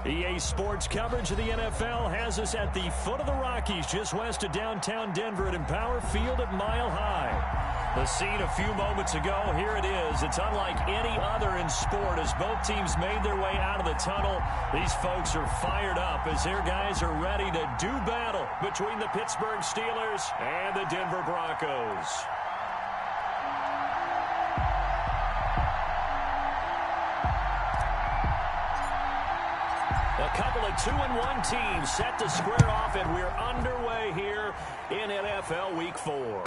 EA Sports coverage of the NFL has us at the foot of the Rockies, just west of downtown Denver at Empower Field at Mile High. The scene a few moments ago, here it is. It's unlike any other in sport as both teams made their way out of the tunnel. These folks are fired up as their guys are ready to do battle between the Pittsburgh Steelers and the Denver Broncos. A couple of 2-1 teams set to square off, and we're underway here in NFL Week 4.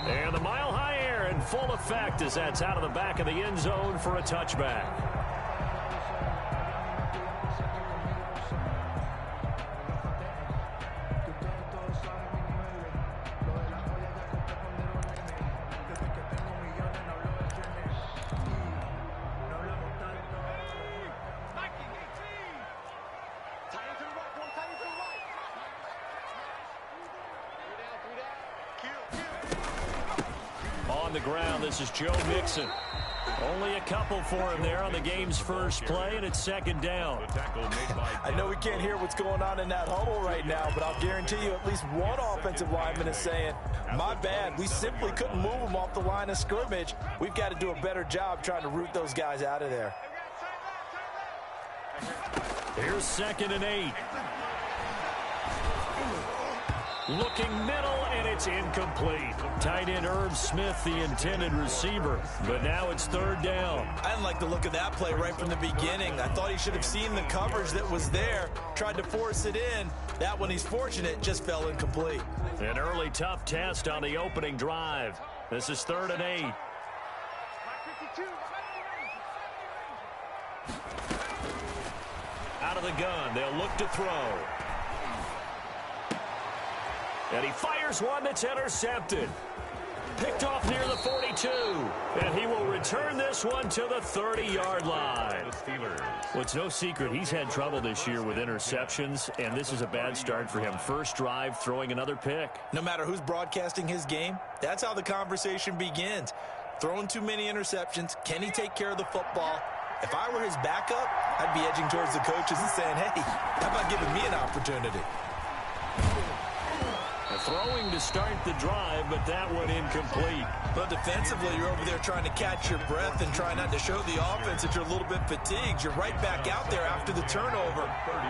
And the Mile High air in full effect as that's out of the back of the end zone for a touchback. The ground, this is Joe Mixon. Only a couple for him there on the game's first play, and it's second down. I know we can't hear what's going on in that huddle right now, but I'll guarantee you at least one offensive lineman is saying, my bad, we simply couldn't move them off the line of scrimmage. We've got to do a better job trying to root those guys out of there. Here's 2nd and 8. Looking middle, and it's incomplete. Tight end Irv Smith, the intended receiver. But now it's 3rd down. I didn't like the look of that play right from the beginning. I thought he should have seen the coverage that was there, tried to force it in. That one, he's fortunate, just fell incomplete. An early tough test on the opening drive. This is 3rd and 8. Out of the gun, they'll look to throw. And he fires one that's intercepted. Picked off near the 42. And he will return this one to the 30-yard line. Well, it's no secret he's had trouble this year with interceptions, and this is a bad start for him. First drive, throwing another pick. No matter who's broadcasting his game, that's how the conversation begins. Throwing too many interceptions, can he take care of the football? If I were his backup, I'd be edging towards the coaches and saying, hey, how about giving me an opportunity? Throwing to start the drive, but that one incomplete. But defensively, you're over there trying to catch your breath and try not to show the offense that you're a little bit fatigued. You're right back out there after the turnover.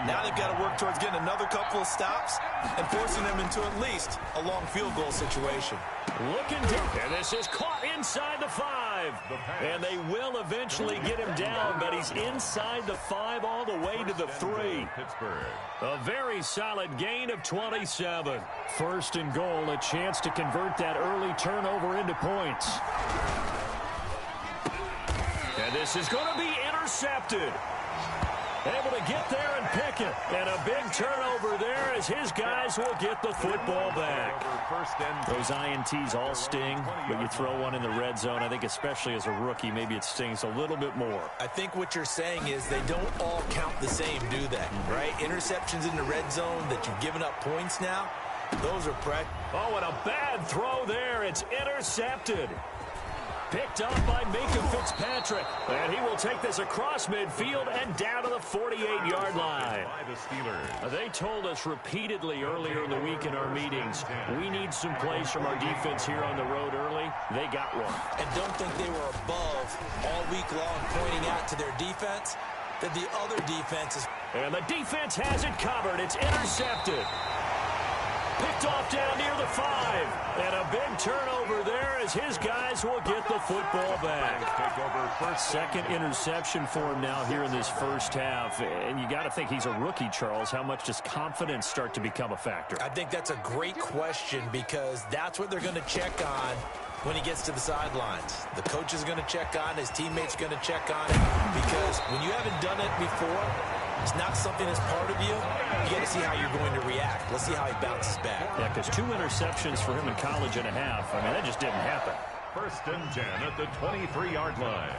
Now they've got to work towards getting another couple of stops and forcing them into at least a long field goal situation. Looking deep, and this is caught inside the 5. And they will eventually get him down, but he's inside the 5 all the way to the 3. A very solid gain of 27. 1st and goal, a chance to convert that early turnover into points. And this is going to be intercepted. Able to get there and pick it. And a big turnover there as his guys will get the football back. Those INTs all sting, but you throw one in the red zone, I think especially as a rookie, maybe it stings a little bit more. I think what you're saying is they don't all count the same, do they? Right? Interceptions in the red zone that you've given up points now, those are Oh, and a bad throw there. It's intercepted. Picked up by Minka Fitzpatrick. And he will take this across midfield and down to the 48-yard line. They told us repeatedly earlier in the week in our meetings, we need some plays from our defense here on the road early. They got one. And don't think they were above all week long pointing out to their defense that the other defenses. And the defense has it covered. It's intercepted. Picked off down near the 5. And a big turnover there as his guys will get the football back. 2nd interception for him now here in this first half. And you got to think he's a rookie, Charles. How much does confidence start to become a factor? I think that's a great question because that's what they're going to check on when he gets to the sidelines. The coach is going to check on, his teammates are going to check on it because when you haven't done it before, it's not something that's part of you. You got to see how you're going to react. Let's see how he bounces back. Yeah, because 2 interceptions for him in college and a half. I mean, that just didn't happen. 1st and 10 at the 23-yard line.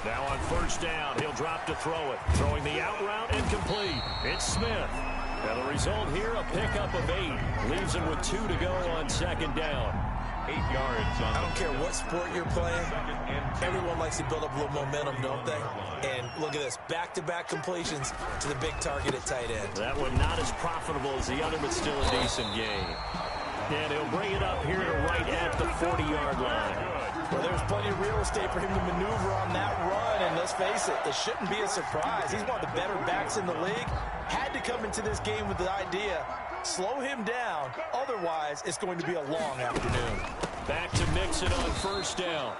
Now on 1st down, he'll drop to throw it. Throwing the out route incomplete. It's Smith. And the result here, a pickup of 8. Leaves him with 2 to go on 2nd down. 8 yards on I don't care what sport you're playing. Everyone likes to build up a little momentum, don't they? And look at this, back-to-back completions to the big target at tight end. That one not as profitable as the other, but still a decent game. And he'll bring it up here to right at the 40-yard line. Well, there's plenty of real estate for him to maneuver on that run, and let's face it, it shouldn't be a surprise. He's one of the better backs in the league. Had to come into this game with the idea, slow him down, otherwise it's going to be a long afternoon. Back to Mixon on first down.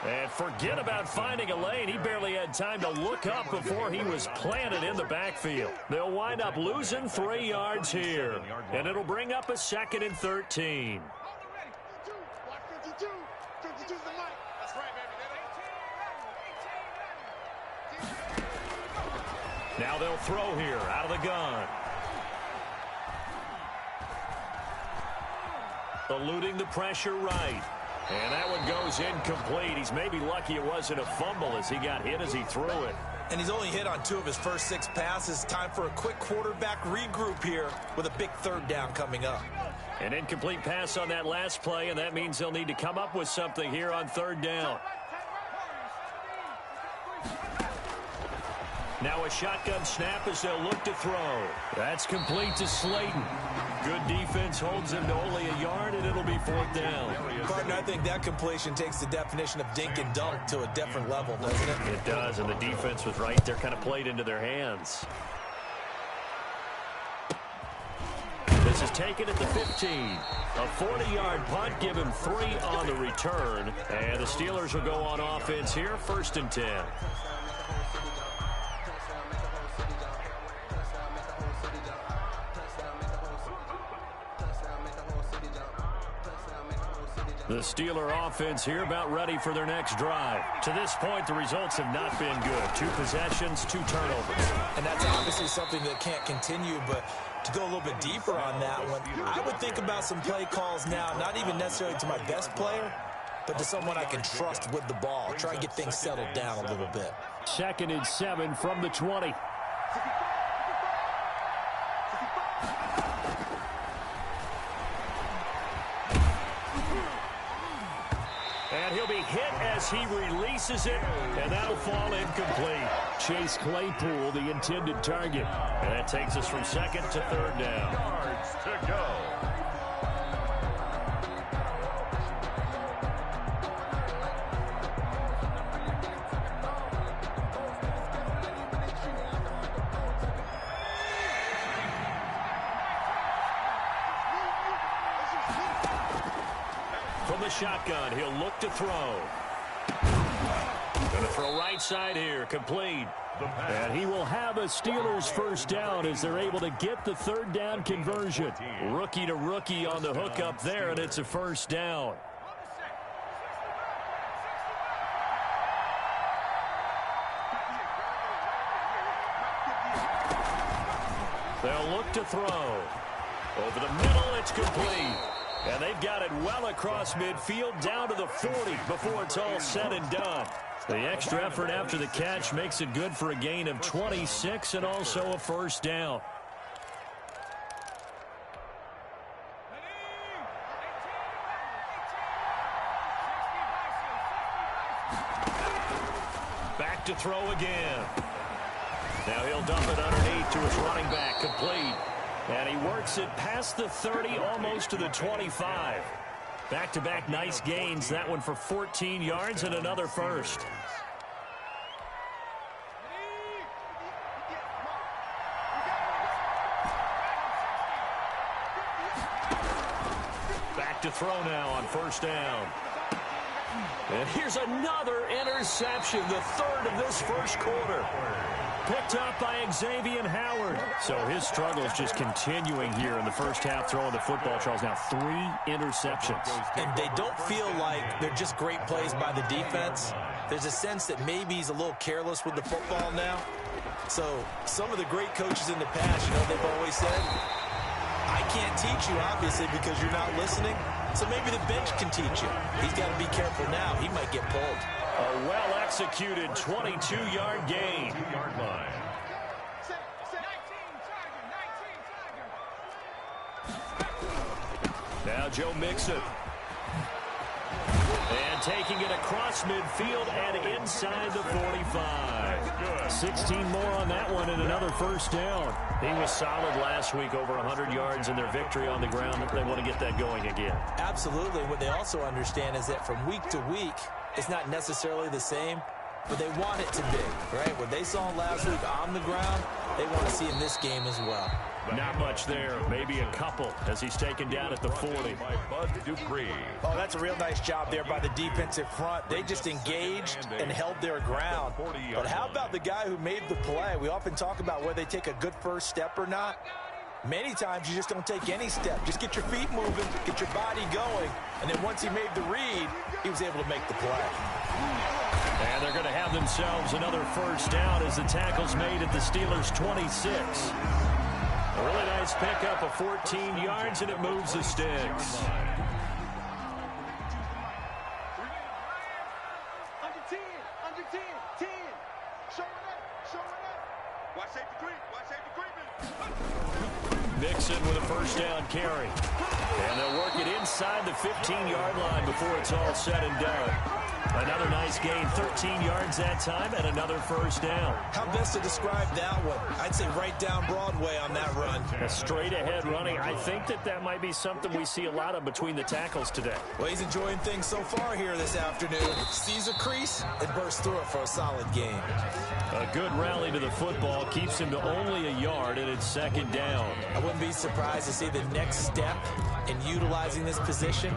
And forget about finding a lane. He barely had time to look up before he was planted in the backfield. They'll wind up losing 3 yards here. And it'll bring up a 2nd and 13. Now they'll throw here out of the gun. Eluding the pressure right. And that one goes incomplete. He's maybe lucky it wasn't a fumble as he got hit as he threw it. And he's only hit on 2 of his first 6 passes. Time for a quick quarterback regroup here with a big 3rd down coming up. An incomplete pass on that last play, and that means they'll need to come up with something here on 3rd down. Now a shotgun snap as they'll look to throw. That's complete to Slayton. Good defense holds him to only a yard, and it'll be 4th down. Partner, I think that completion takes the definition of dink and dunk to a different level, doesn't it? It does, and the defense was right there, kind of played into their hands. This is taken at the 15. A 40-yard punt, give him 3 on the return. And the Steelers will go on offense here, 1st and 10. The Steeler offense here about ready for their next drive. To this point, the results have not been good. 2 possessions, 2 turnovers. And that's obviously something that can't continue, but to go a little bit deeper on that one, I would think about some play calls now, not even necessarily to my best player, but to someone I can trust with the ball. Try and get things settled down a little bit. 2nd and 7 from the 20. And he'll be hit as he releases it, and that'll fall incomplete. Chase Claypool, the intended target. And that takes us from 2nd to 3rd down. yards to go. From the shotgun, he'll look to throw. Going to throw right side here, complete. And he will have a Steelers 1st down as they're able to get the 3rd down conversion. Rookie to rookie on the hook up there, and it's a 1st down. They'll look to throw. Over the middle, it's complete. And they've got it well across midfield down to the 40 before it's all said and done. The extra effort after the catch makes it good for a gain of 26 and also a 1st down. Back to throw again. Now he'll dump it underneath to his running back, complete. And he works it past the 30, almost to the 25. Back-to-back nice gains. That one for 14 yards and another 1st. Back to throw now on 1st down. And here's another interception, the 3rd of this 1st quarter. Picked up by Xavier Howard. So his struggles just continuing here in the 1st half, throwing the football, Charles. Now 3 interceptions. And they don't feel like they're just great plays by the defense. There's a sense that maybe he's a little careless with the football now. So some of the great coaches in the past, you know, they've always said, I can't teach you, obviously, because you're not listening. So maybe the bench can teach you. He's got to be careful now. He might get pulled. A well-executed 22-yard gain. 2-yard line. Now Joe Mixon. And taking it across midfield and inside the 45. 16 more on that one and another first down. He was solid last week, over 100 yards in their victory on the ground. They want to get that going again. Absolutely. What they also understand is that from week to week, it's not necessarily the same, but they want it to be, right? What they saw last week on the ground, they want to see in this game as well. Not much there, maybe a couple as he's taken down at the 40. Oh, that's a real nice job there by the defensive front. They just engaged and held their ground. But how about the guy who made the play? We often talk about whether they take a good first step or not. Many times you just don't take any step. Just get your feet moving, get your body going, and then once he made the read, he was able to make the play. And they're going to have themselves another first down as the tackle's made at the Steelers' 26. A really nice pickup of 14 yards, and it moves the sticks. Under 10, 10. Show it up. Watch safety creep. Mixon with a first down carry. And they'll work it inside the 15-yard line before it's all said and done. Another nice gain, 13 yards that time, and another first down. How best to describe that one? I'd say right down Broadway on that run. A straight-ahead running. I think that might be something we see a lot of between the tackles today. Well, he's enjoying things so far here this afternoon. Sees a crease and bursts through it for a solid gain. A good rally to the football keeps him to only a yard, and it's second down. I wouldn't be surprised to see the next step in utilizing this position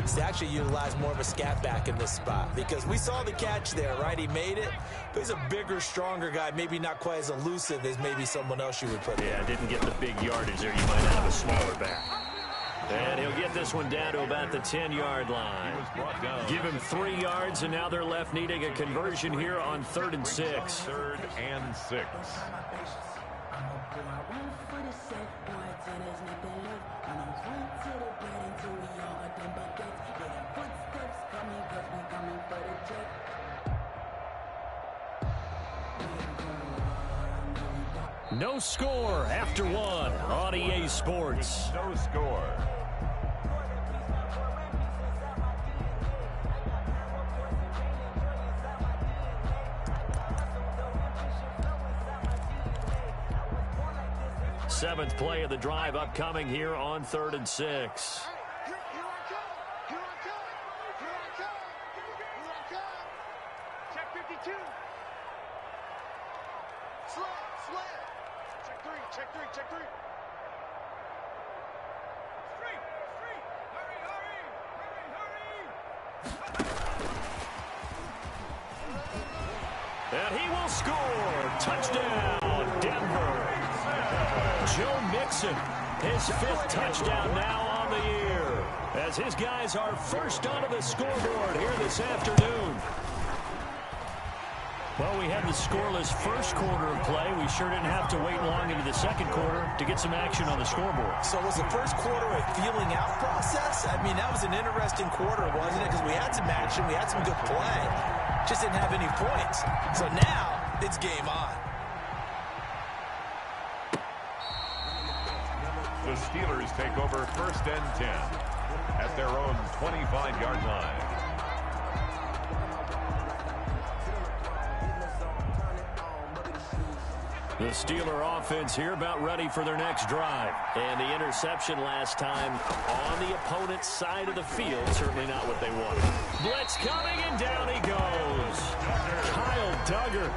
is to actually utilize more of a scat back in this spot, because we saw the catch there, right? He made it, but he's a bigger, stronger guy, maybe not quite as elusive as maybe someone else you would put there. Yeah, didn't get the big yardage there. You might have a smaller back. And he'll get this one down to about the 10-yard line. Give him 3 yards, and now they're left needing a conversion here on 3rd and 6. 3rd and 6. No score after one on EA Sports. No score. Seventh play of the drive upcoming here on 3rd and 6. Check 52. Slap. Check three. Street. Hurry. And he will score. Touchdown, Denver. Joe Mixon, his 5th touchdown now on the year, as his guys are first onto the scoreboard here this afternoon. Well, we had the scoreless first quarter of play. We sure didn't have to wait long into the second quarter to get some action on the scoreboard. So was the first quarter a feeling out process? I mean, that was an interesting quarter, wasn't it? Because we had some action, we had some good play, just didn't have any points. So now it's game on. The Steelers take over 1st and 10 at their own 25-yard line. The Steeler offense here about ready for their next drive. And the interception last time on the opponent's side of the field, certainly not what they wanted. Blitz coming, and down he goes. Kyle Duggar.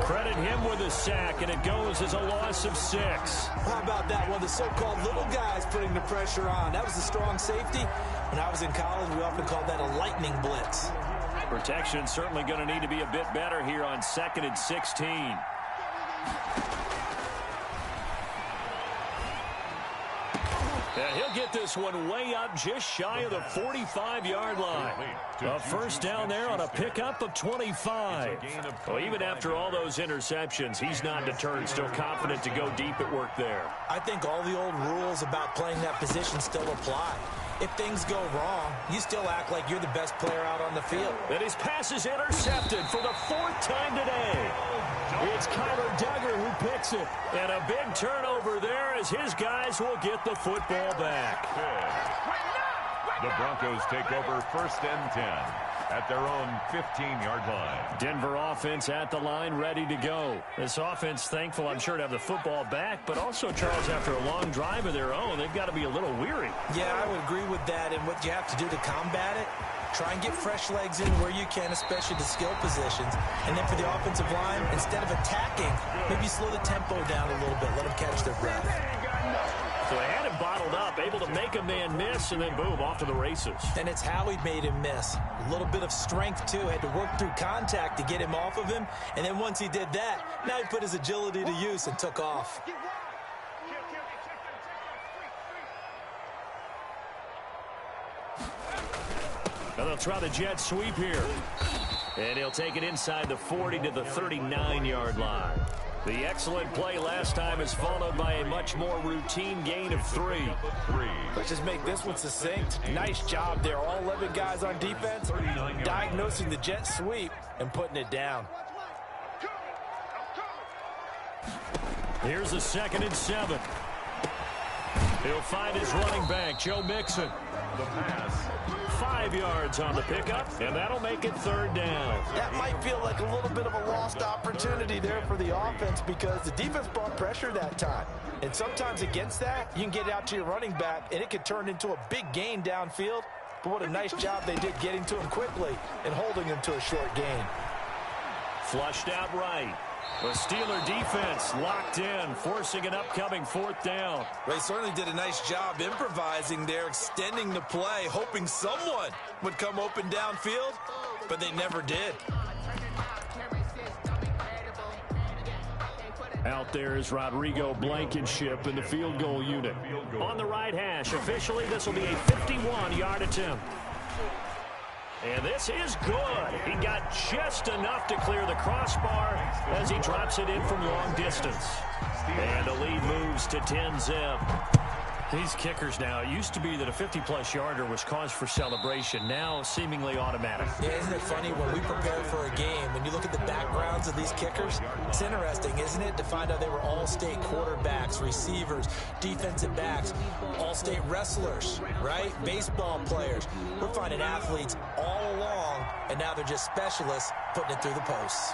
Credit him with a sack, and it goes as a loss of 6. How about that one? The so-called little guys putting the pressure on. That was a strong safety. When I was in college, we often called that a lightning blitz. Protection certainly going to need to be a bit better here on 2nd and 16. And he'll get this one way up just shy of the 45-yard line. A first down there on a pickup of 25. Well, even after all those interceptions, he's not deterred, still confident to go deep at work there. I think all the old rules about playing that position still apply. If things go wrong, you still act like you're the best player out on the field. And his pass is intercepted for the 4th time today. It's Kyler Duggar who picks it. And a big turnover there as his guys will get the football back. The Broncos take over 1st and 10 at their own 15-yard line. Denver offense at the line, ready to go. This offense thankful, I'm sure, to have the football back, but also, Charles, after a long drive of their own, they've got to be a little weary. Yeah, I would agree with that, and what you have to do to combat it, try and get fresh legs in where you can, especially the skill positions. And then for the offensive line, instead of attacking, maybe slow the tempo down a little bit, let them catch their breath. So they had him bottled up, able to make a man miss, and then boom, off to the races. And it's how he made him miss. A little bit of strength, too. Had to work through contact to get him off of him. And then once he did that, now he put his agility to use and took off. Now they'll try the jet sweep here. And he'll take it inside the 40 to the 39-yard line. The excellent play last time is followed by a much more routine gain of 3. Let's just make this one succinct. Nice job there. All 11 guys on defense diagnosing the jet sweep and putting it down. Here's a 2nd and 7. He'll find his running back, Joe Mixon. The pass. 5 yards on the pickup, and that'll make it 3rd down. That might feel like a little bit of a lost opportunity there for the offense because the defense brought pressure that time. And sometimes against that, you can get out to your running back, and it could turn into a big gain downfield. But what a nice job they did getting to him quickly and holding him to a short gain. Flushed out right. The Steeler defense locked in, forcing an upcoming 4th down. They certainly did a nice job improvising there, extending the play, hoping someone would come open downfield, but they never did. Out there is Rodrigo Blankenship in the field goal unit. On the right hash, officially this will be a 51-yard attempt. And this is good. He got just enough to clear the crossbar as he drops it in from long distance. And the lead moves to 10-zip. These kickers now, it used to be that a 50-plus yarder was cause for celebration. Now seemingly automatic. Yeah, isn't it funny when we prepare for a game, when you look at the backgrounds of these kickers, it's interesting, isn't it, to find out they were all-state quarterbacks, receivers, defensive backs, all-state wrestlers, right? Baseball players. We're finding athletes all along, and now they're just specialists putting it through the posts.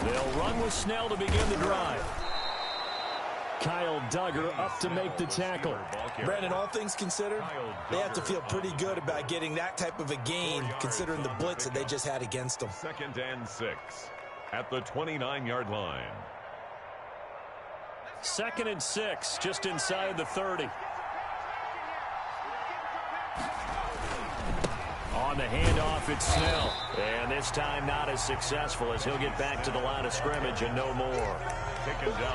They'll run with Snell to begin the drive. Kyle Duggar up to make the tackle. Brandon, all things considered, they have to feel pretty good about getting that type of a gain, considering the blitz that they just had against them. 2nd and 6 at the 29-yard line. 2nd and 6, just inside the 30. On the handoff, it's Snell. And this time not as successful as he'll get back to the line of scrimmage and no more.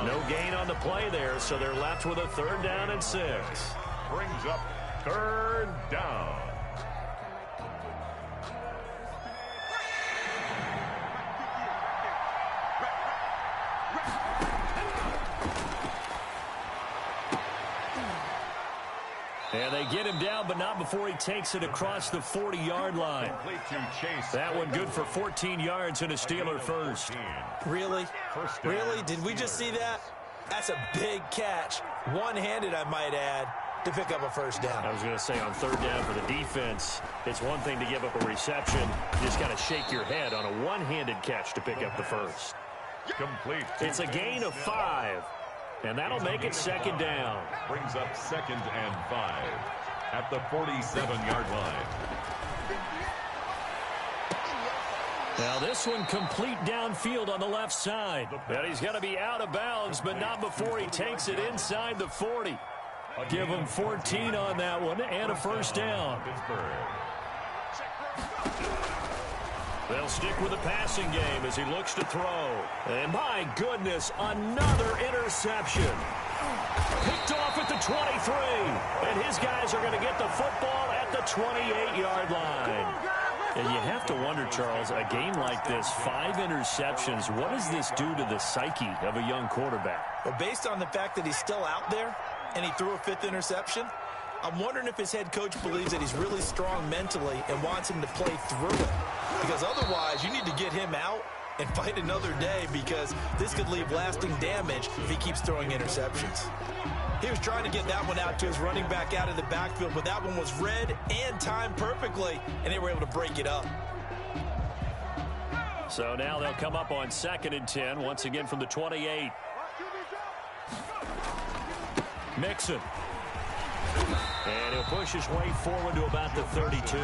No gain on the play there, so they're left with a 3rd down and 6. Brings up 3rd down. And they get him down, but not before he takes it across the 40-yard line. That one good for 14 yards and a Steeler first. Really? Really? Did we just see that? That's a big catch. One-handed, I might add, to pick up a 1st down. I was going to say on 3rd down for the defense, it's one thing to give up a reception. You just got to shake your head on a one-handed catch to pick up the 1st. Complete. It's a gain of 5. And that'll make it 2nd down. Brings up 2nd and 5 at the 47-yard line. Now this one complete downfield on the left side. And he's going to be out of bounds, but not before he takes it inside the 40. Give him 14 on that one and a 1st down. They'll stick with the passing game as he looks to throw. And my goodness, another interception. Picked off at the 23. And his guys are going to get the football at the 28-yard line. And you have to wonder, Charles, a game like this, 5 interceptions, what does this do to the psyche of a young quarterback? Well, based on the fact that he's still out there and he threw a 5th interception, I'm wondering if his head coach believes that he's really strong mentally and wants him to play through it. Because otherwise, you need to get him out and fight another day, because this could leave lasting damage if he keeps throwing interceptions. He was trying to get that one out to his running back out of the backfield, but that one was read and timed perfectly, and they were able to break it up. So now they'll come up on 2nd and 10, once again from the 28. Mixon. And he'll push his way forward to about the 32.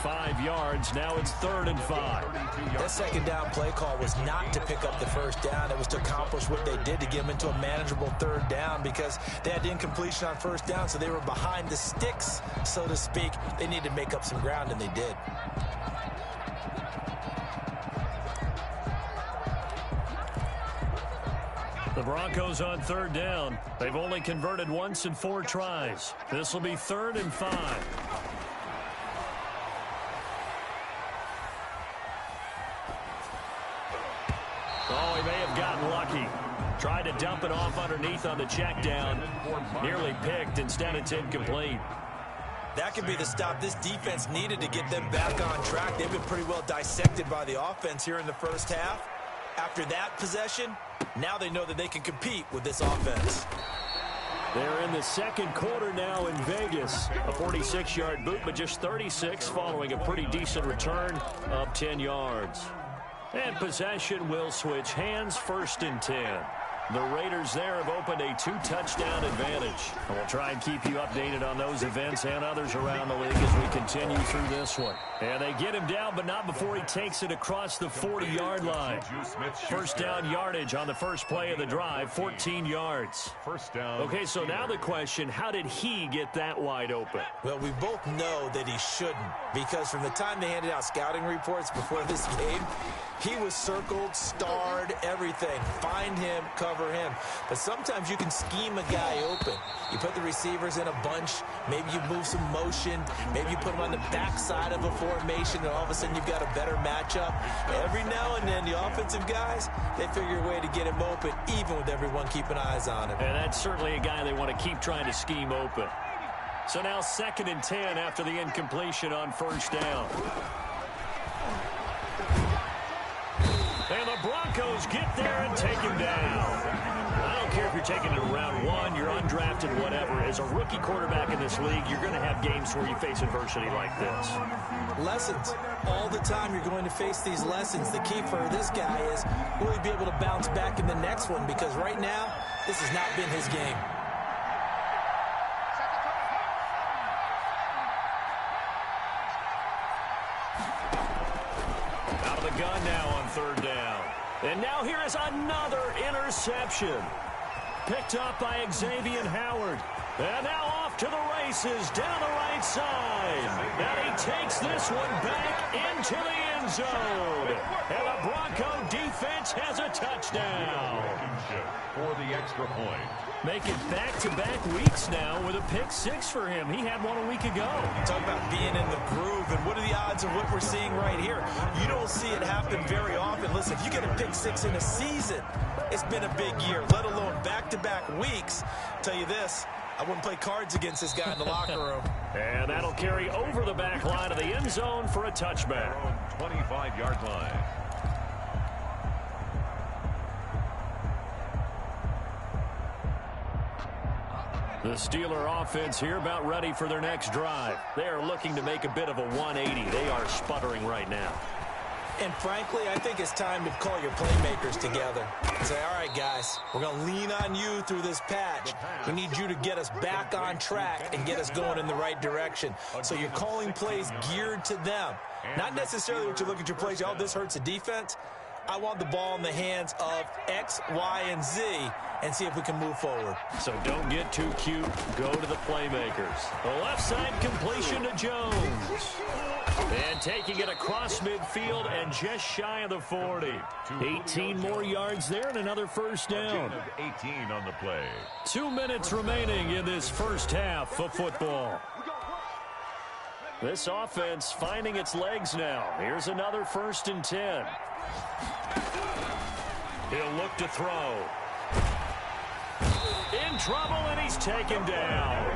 5 yards. Now it's 3rd and 5. That second down play call was not to pick up the first down. It was to accomplish what they did, to get them into a manageable 3rd down, because they had incompletion on 1st down, so they were behind the sticks, so to speak. They needed to make up some ground, and they did. The Broncos on 3rd down. They've only converted once in 4 tries. This will be 3rd and 5. Oh, he may have gotten lucky. Tried to dump it off underneath on the check down. Nearly picked. Instead, it's incomplete. That could be the stop this defense needed to get them back on track. They've been pretty well dissected by the offense here in the first half. After that possession, now they know that they can compete with this offense. They're in the 2nd quarter now in Vegas. A 46-yard boot, but just 36 following a pretty decent return of 10 yards. And possession will switch hands, 1st and 10. The Raiders there have opened a 2-touchdown advantage. And we'll try and keep you updated on those events and others around the league as we continue through this one. And they get him down, but not before he takes it across the 40-yard line. 1st down yardage on the first play of the drive, 14 yards. 1st down. Okay, so now the question, how did he get that wide open? Well, we both know that he shouldn't, because from the time they handed out scouting reports before this game, he was circled, starred, everything. Find him, cover him. But sometimes you can scheme a guy open. You put the receivers in a bunch. Maybe you move some motion. Maybe you put them on the backside of a formation, and all of a sudden you've got a better matchup. Every now and then, the offensive guys, they figure a way to get him open, even with everyone keeping eyes on him. And that's certainly a guy they want to keep trying to scheme open. So now 2nd and 10 after the incompletion on 1st down. And the Broncos get there and take him down. I don't care if you're taking it in round 1, you're undrafted, whatever. As a rookie quarterback in this league, you're going to have games where you face adversity like this. Lessons. All the time you're going to face these lessons. The key for this guy is, will he be able to bounce back in the next one? Because right now, this has not been his game. Out of the gun now on 3rd down. And now here is another interception. Picked up by Xavier Howard. And now off to the races down the right side. And he takes this one back into the end zone. And the Bronco defense has a touchdown. For the extra point. Make it back-to-back weeks now with a pick-6 for him. He had one a week ago. Talk about being in the groove, and what are the odds of what we're seeing right here? You don't see it happen very often. Listen, if you get a pick-6 in a season, it's been a big year, let alone back-to-back weeks. I'll tell you this, I wouldn't play cards against this guy in the locker room. And that'll carry over the back line of the end zone for a touchback. 25-yard line. The Steeler offense here about ready for their next drive. They are looking to make a bit of a 180. They are sputtering right now. And frankly, I think it's time to call your playmakers together and say, all right, guys, we're going to lean on you through this patch. We need you to get us back on track and get us going in the right direction. So you're calling plays geared to them. Not necessarily what you look at your plays, oh, this hurts the defense. I want the ball in the hands of X, Y, and Z and see if we can move forward. So don't get too cute. Go to the playmakers. The left side completion to Jones. And taking it across midfield and just shy of the 40. 18 more yards there and another 1st down. 18 on the play. 2 minutes remaining in this first half of football. This offense finding its legs now. Here's another 1st and 10. He'll look to throw. in trouble, and he's taken down.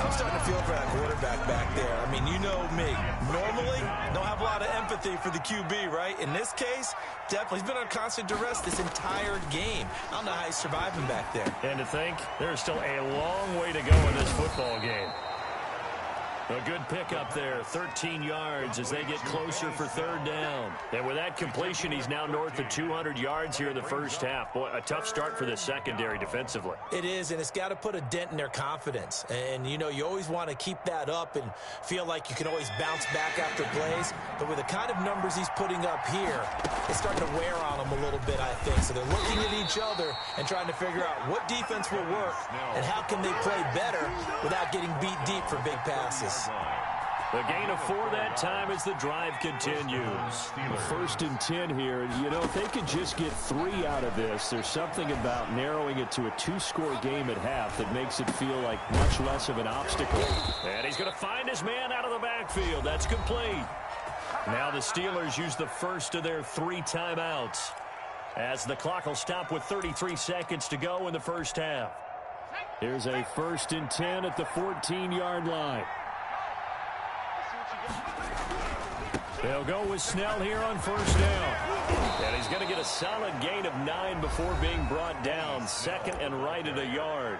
I'm starting to feel for that quarterback back there. I mean, you know me. Normally, don't have a lot of empathy for the QB, right? In this case, definitely. He's been on constant duress this entire game. I don't know how he's surviving back there. And to think, there's still a long way to go in this football game. A good pickup there, 13 yards as they get closer for third down. And with that completion, he's now north of 200 yards here in the first half. Boy, a tough start for the secondary defensively. It is, and it's got to put a dent in their confidence. And, you know, you always want to keep that up and feel like you can always bounce back after plays. But with the kind of numbers he's putting up here, it's starting to wear on them a little bit, I think. So they're looking at each other and trying to figure out what defense will work and how can they play better without getting beat deep for big passes. The gain of 4 that time as the drive continues. 1st and 10 here. You know, if they could just get 3 out of this, there's something about narrowing it to a 2-score game at half that makes it feel like much less of an obstacle. And he's going to find his man out of the backfield. That's complete. Now the Steelers use the first of their 3 timeouts as the clock will stop with 33 seconds to go in the first half. Here's a 1st and 10 at the 14-yard line. They'll go with Snell here on first down. And he's going to get a solid gain of 9 before being brought down. 2nd and right at a yard.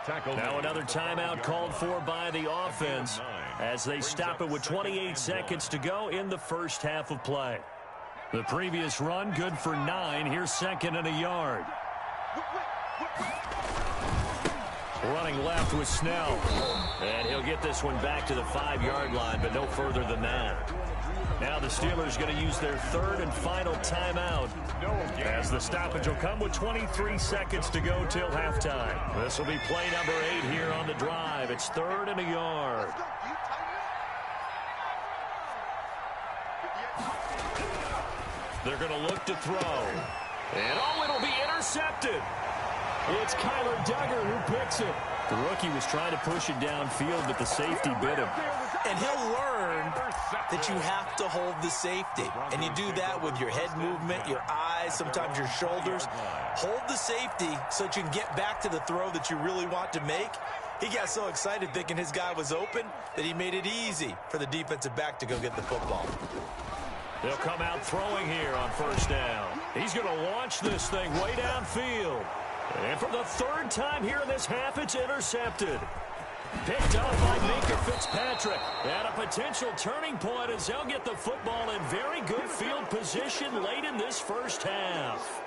Now another timeout called for by the offense as they stop it with 28 seconds to go in the first half of play. The previous run good for 9. Here's 2nd and a yard. Running left with Snell. And he'll get this one back to the 5-yard line, but no further than that. Now the Steelers going to use their 3rd and final timeout as the stoppage will come with 23 seconds to go till halftime. This will be play number 8 here on the drive. It's 3rd and a yard. They're going to look to throw. And it'll be intercepted. It's Kyler Duggar who picks it. The rookie was trying to push it downfield, but the safety bit him. And he'll learn that you have to hold the safety. And you do that with your head movement, your eyes, sometimes your shoulders. Hold the safety so that you can get back to the throw that you really want to make. He got so excited thinking his guy was open that he made it easy for the defensive back to go get the football. They'll come out throwing here on first down. He's going to launch this thing way downfield. And for the 3rd time here in this half, it's intercepted. Picked up by Minka Fitzpatrick. And a potential turning point as they'll get the football in very good field position late in this first half.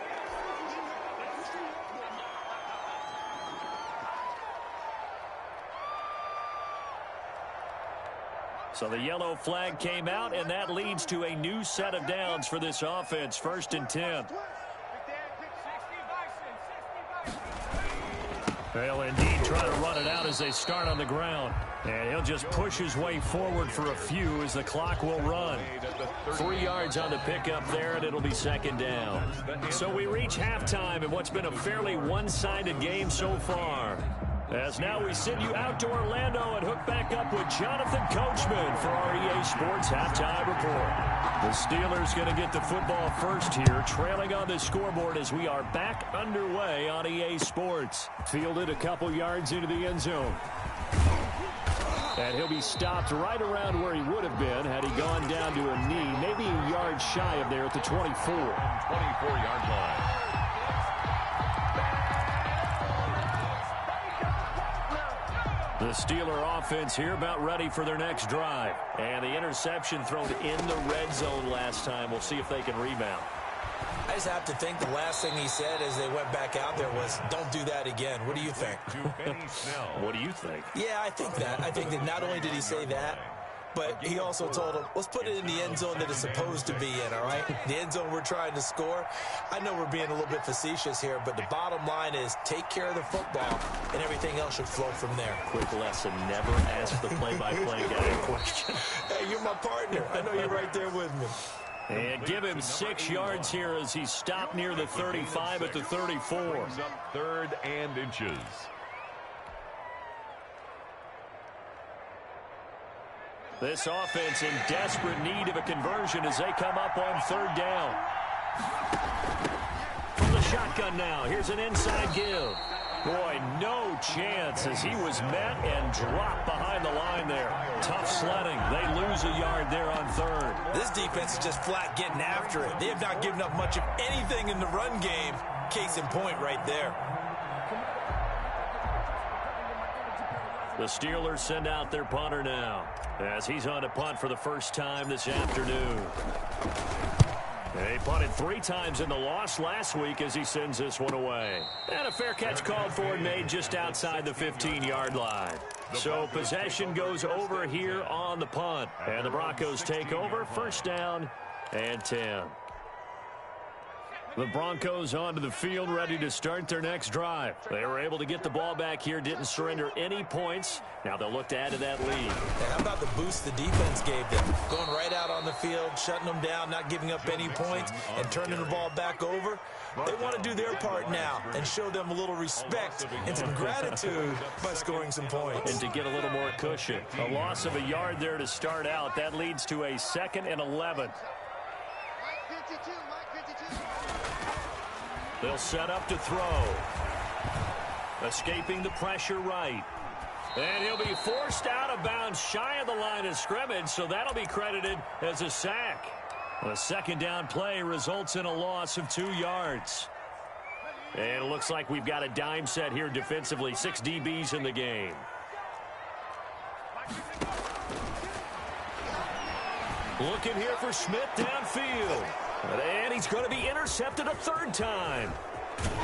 So the yellow flag came out, and that leads to a new set of downs for this offense. 1st and 10. They'll indeed try to run it out as they start on the ground. And he'll just push his way forward for a few as the clock will run. 3 yards on the pickup there, and it'll be 2nd down. So we reach halftime in what's been a fairly one-sided game so far. As now we send you out to Orlando and hook back up with Jonathan Coachman for our EA Sports Halftime Report. The Steelers going to get the football first here, trailing on the scoreboard as we are back underway on EA Sports. Fielded a couple yards into the end zone. And he'll be stopped right around where he would have been had he gone down to a knee, maybe a yard shy of there at the 24. 24-yard line. The Steeler offense here about ready for their next drive. And the interception thrown in the red zone last time. We'll see if they can rebound. I just have to think the last thing he said as they went back out there was, don't do that again. What do you think? What do you think? Yeah, I think that. I think that not only did he say that, but he also told him, let's put it in the end zone that it's supposed to be in, all right? The end zone we're trying to score. I know we're being a little bit facetious here, but the bottom line is take care of the football, and everything else should flow from there. Quick lesson, never ask the play-by-play guy a question. Hey, you're my partner. I know you're right there with me. And give him 6 yards here as he stopped near the 35 at the 34. Brings up 3rd and inches. This offense in desperate need of a conversion as they come up on 3rd down. From the shotgun now, here's an inside give. Boy, no chance as he was met and dropped behind the line there. Tough sledding. They lose a yard there on third. This defense is just flat getting after it. They have not given up much of anything in the run game. Case in point right there. The Steelers send out their punter now as he's on to punt for the first time this afternoon. They punted 3 times in the loss last week as he sends this one away. And a fair catch called for and made just outside the 15-yard line. So possession goes over here on the punt. And the Broncos take over, first down and 10. The Broncos onto the field, ready to start their next drive. They were able to get the ball back here, didn't surrender any points. Now they'll look to add to that lead. And how about the boost the defense gave them? Going right out on the field, shutting them down, not giving up any points, and turning the ball back over. They want to do their part now and show them a little respect and some gratitude by scoring some points. And to get a little more cushion. A loss of a yard there to start out. That leads to a 2nd and 11. They'll set up to throw. Escaping the pressure right. And he'll be forced out of bounds shy of the line of scrimmage, so that'll be credited as a sack. A second down play results in a loss of 2 yards. And it looks like we've got a dime set here defensively. 6 DBs in the game. Looking here for Smith downfield. And he's going to be intercepted a 3rd time.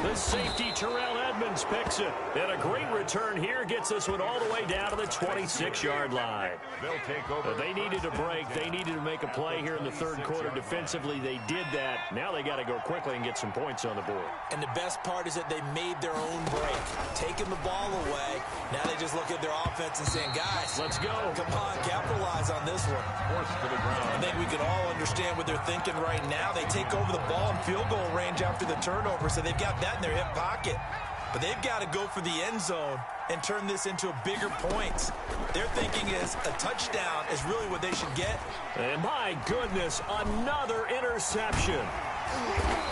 The safety, Terrell Edmonds, picks it. And a great return here gets this one all the way down to the 26-yard line. They'll take over. They needed a break. They needed to make a play here in the 3rd quarter defensively. They did that. Now they got to go quickly and get some points on the board. And the best part is that they made their own break. Taking the ball away. Now they just look at their offense and saying, guys, let's go. Come on, capitalize on this one. Forced to the ground. I think we can all understand what they're thinking right now. They take over the ball in field goal range after the turnover, so they've got that in their hip pocket. But they've got to go for the end zone and turn this into a bigger point. Their thinking is a touchdown is really what they should get. And my goodness, another interception.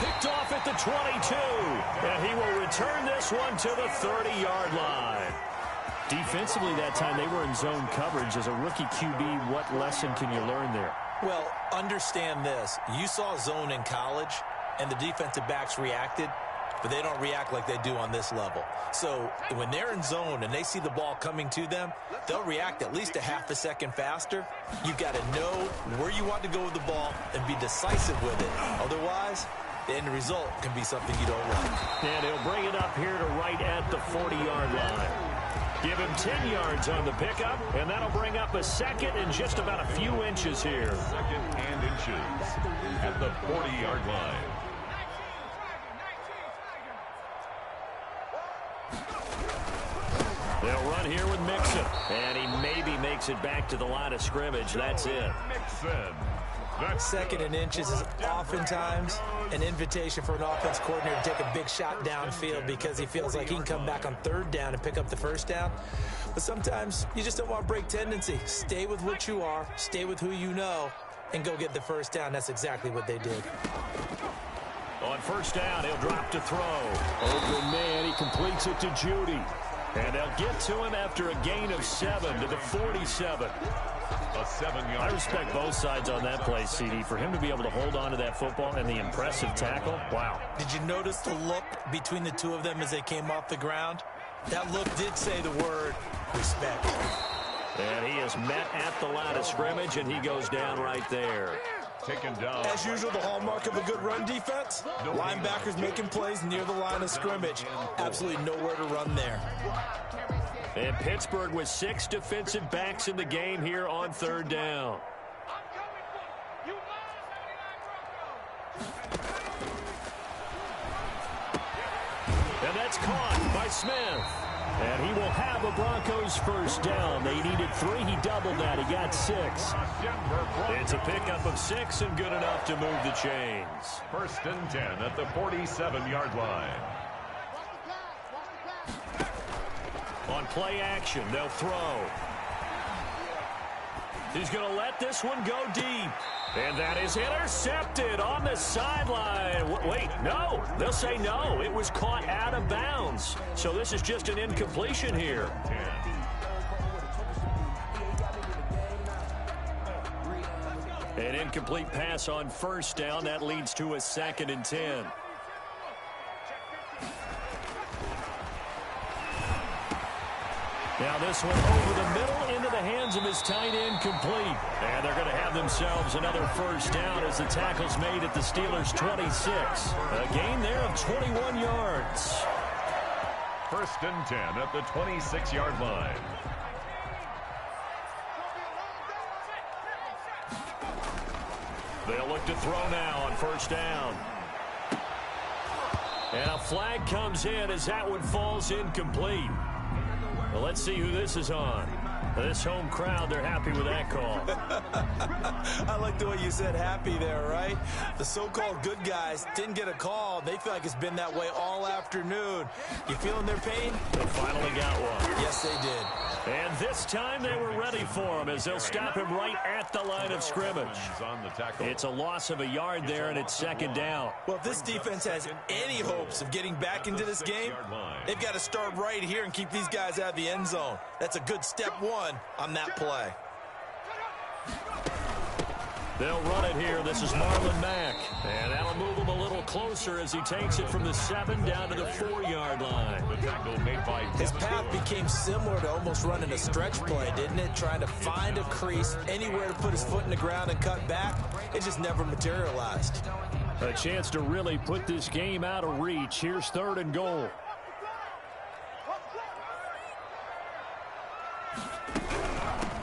Picked off at the 22. And he will return this one to the 30-yard line. Defensively that time, they were in zone coverage. As a rookie QB, what lesson can you learn there? Well, understand this. You saw zone in college, and the defensive backs reacted, but they don't react like they do on this level. So when they're in zone and they see the ball coming to them, they'll react at least a half a second faster. You've got to know where you want to go with the ball and be decisive with it. Otherwise, the end result can be something you don't like. And he'll bring it up here to right at the 40-yard line. Give him 10 yards on the pickup, and that'll bring up a 2nd and just about a few inches here. 2nd and inches at the 40-yard line. They'll run here with Mixon, and he maybe makes it back to the line of scrimmage. That's it. Mixon. 2nd and inches is oftentimes an invitation for an offense coordinator to take a big shot downfield because he feels like he can come back on 3rd down and pick up the 1st down. But sometimes you just don't want break tendency. Stay with what you are, stay with who you know, and go get the 1st down. That's exactly what they did. On 1st down, he'll drop to throw. Open man, he completes it to Judy. And they'll get to him after a gain of 7 to the 47. A 7-yard. I respect both sides on that play, CD. For him to be able to hold on to that football and the impressive tackle, wow. Did you notice the look between the two of them as they came off the ground? That look did say the word respect. And he is met at the line of scrimmage, and he goes down right there. Taken down. As usual, the hallmark of a good run defense, linebackers making plays near the line of scrimmage. Absolutely nowhere to run there. And Pittsburgh with 6 defensive backs in the game here on 3rd down. And that's caught by Smith. And he will have a Broncos 1st down. They needed 3. He doubled that. He got 6. It's a pickup of 6 and good enough to move the chains. 1st and 10 at the 47-yard line. On play action, they'll throw. He's going to let this one go deep. And that is intercepted on the sideline. Wait, no. They'll say no. It was caught out of bounds. So this is just an incompletion here. An incomplete pass on first down. That leads to a 2nd and 10. Now this one over the middle into the hands of his tight end, complete. And they're going to have themselves another first down as the tackle's made at the Steelers' 26. A gain there of 21 yards. 1st and 10 at the 26-yard line. They'll look to throw now on first down. And a flag comes in as that one falls incomplete. Well, let's see who this is on. This home crowd, they're happy with that call. I like the way you said happy there, right? The so-called good guys didn't get a call. They feel like it's been that way all afternoon. You feeling their pain? They finally got one. Yes, they did. And this time they were ready for him as they'll stop him right at the line of scrimmage. It's a loss of a yard there, and it's 2nd down. Well, if this defense has any hopes of getting back into this game, they've got to start right here and keep these guys out of the end zone. That's a good step one on that play. They'll run it here. This is Marlon Mack. And that'll move him a little closer as he takes it from the 7 down to the 4-yard line. His path became similar to almost running a stretch play, didn't it? Trying to find a crease, anywhere to put his foot in the ground and cut back. It just never materialized. A chance to really put this game out of reach. Here's 3rd and goal.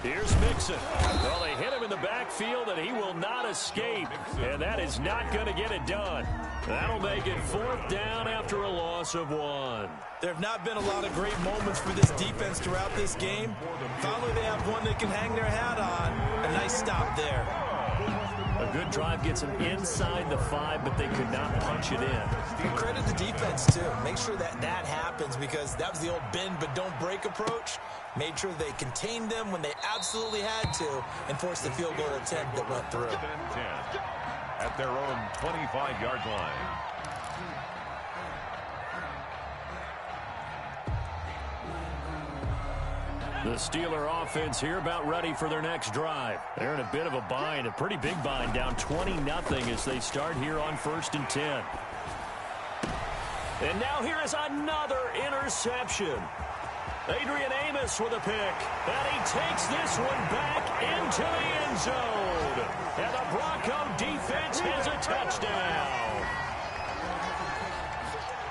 Here's Mixon. Well, they hit him in the backfield, and he will not escape. And that is not going to get it done. That'll make it 4th down after a loss of 1. There have not been a lot of great moments for this defense throughout this game. Finally, they have one they can hang their hat on. A nice stop there. A good drive gets them inside the 5, but they could not punch it in. And credit the defense, too. Make sure that happens, because that was the old bend but don't break approach. Made sure they contained them when they absolutely had to and forced the field goal attempt that went through. 10 at their own 25-yard line. The Steeler offense here about ready for their next drive. They're in a bit of a bind, a pretty big bind, down 20-0 as they start here on 1st and 10. And now here is another interception. Adrian Amos with a pick, and he takes this one back into the end zone. And the Bronco defense has a touchdown.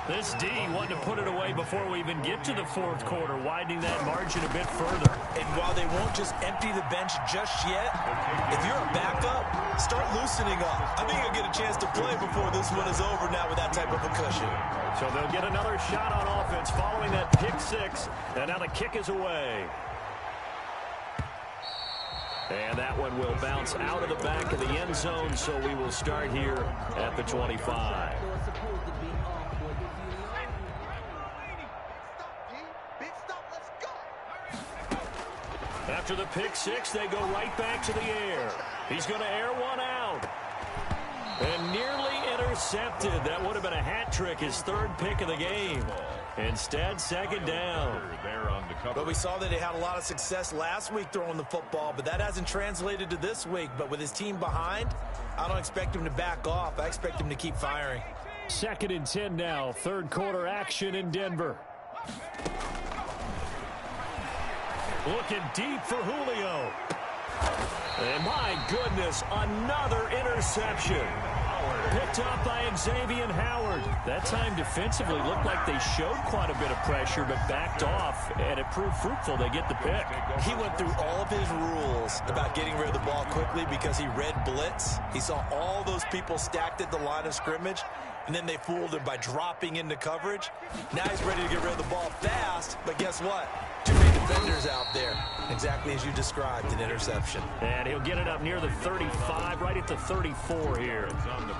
This D wanted to put it away before we even get to the 4th quarter, widening that margin a bit further. And while they won't just empty the bench just yet, if you're a backup, start loosening up. I think you'll get a chance to play before this one is over now with that type of a cushion. So they'll get another shot on offense following that pick-6, and now the kick is away. And that one will bounce out of the back of the end zone, so we will start here at the 25. After the pick-6, they go right back to the air. He's going to air one out. And nearly intercepted. That would have been a hat trick, his 3rd pick of the game. Instead, 2nd down. But we saw that he had a lot of success last week throwing the football, but that hasn't translated to this week. But with his team behind, I don't expect him to back off. I expect him to keep firing. 2nd and 10 now. 3rd quarter action in Denver. Looking deep for Julio. And my goodness, another interception. Picked up by Xavier Howard. That time defensively looked like they showed quite a bit of pressure, but backed off, and it proved fruitful. They get the pick. He went through all of his rules about getting rid of the ball quickly because he read blitz. He saw all those people stacked at the line of scrimmage, and then they fooled him by dropping into coverage. Now he's ready to get rid of the ball fast, but guess what? Too many defenders out there. Exactly as you described, an interception. And he'll get it up near the 35, right at the 34 here.